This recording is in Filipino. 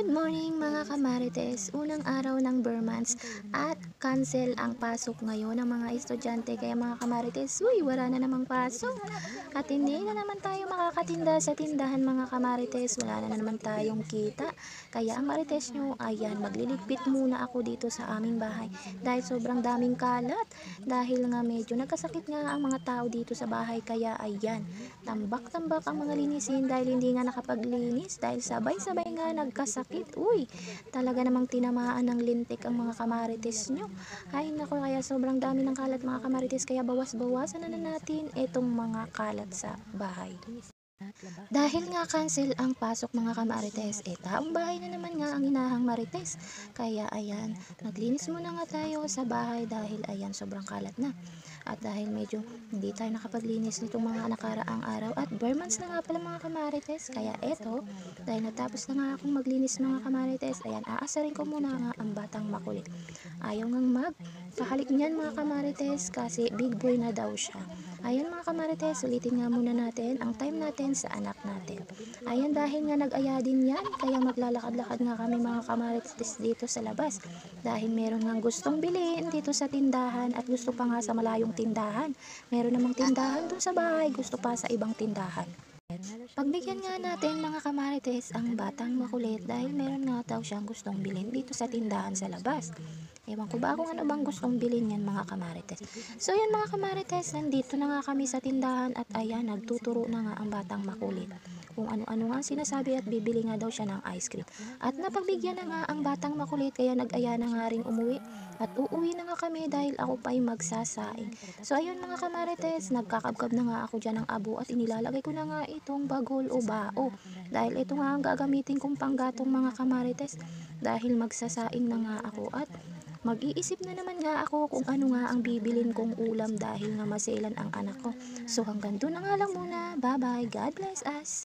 Good morning mga kamarites, unang araw ng Burmans at cancel ang pasok ngayon ng mga estudyante. Kaya mga kamarites, wala na namang pasok at hindi na naman tayo makakatinda sa tindahan mga kamarites. Wala na naman tayong kita. Kaya ang marites nyo, ayan, magliligpit muna ako dito sa aming bahay dahil sobrang daming kalat. Dahil nga medyo nagkasakit nga ang mga tao dito sa bahay. Kaya ayan, tambak-tambak ang mga linisin dahil hindi nga nakapaglinis dahil sabay-sabay nga nagkasakit. Talaga namang tinamaan ng lintik ang mga kamarites nyo. Ay nako, kaya sobrang dami ng kalat mga kamarites, kaya bawas-bawasan na natin itong mga kalat sa bahay. Dahil nga cancel ang pasok mga kamarites, taong bahay na naman nga ang inahang marites. Kaya ayan, naglinis muna nga tayo sa bahay dahil ayan, sobrang kalat na. At dahil medyo hindi tayo nakapaglinis nitong mga nakaraang araw at Burmans na nga pala mga kamarites. Kaya eto, dahil natapos na nga akong maglinis mga kamarites, ayan, aasarin ko muna nga ang batang makulit. Ayaw ngang magpahalik niyan mga kamarites kasi big boy na daw siya. Ayan mga kamarites, ulitin nga muna natin ang time natin sa anak natin. Ayan, dahil nga nag-aya din yan, kaya maglalakad-lakad nga kami mga kamarites dito sa labas. Dahil meron nga gustong bilhin dito sa tindahan at gusto pa nga sa malayong tindahan. Meron namang tindahan dun sa bahay, gusto pa sa ibang tindahan. Pagbigyan nga natin mga kamarites ang batang makulit dahil meron nga daw siyang gustong bilhin dito sa tindahan sa labas. Ewan ko ba kung ano bang gustong bilhin yan mga kamarites. So yan mga kamarites, nandito na nga kami sa tindahan at ayan, nagtuturo na nga ang batang makulit kung ano-ano nga sinasabi at bibili nga daw siya ng ice cream. At napagbigyan na nga ang batang makulit kaya nag-aya na nga rin umuwi. At uuwi na nga kami dahil ako pa'y magsasaing. So ayun mga kamarites, nagkakabkab na nga ako dyan ng abo at inilalagay ko na nga itong bagol o bao. Dahil ito nga ang gagamitin kong panggatong mga kamarites. Dahil magsasaing na nga ako at mag-iisip na naman nga ako kung ano nga ang bibilin kong ulam dahil nga maselan ang anak ko. So hanggang doon na nga lang muna. Bye bye. God bless us.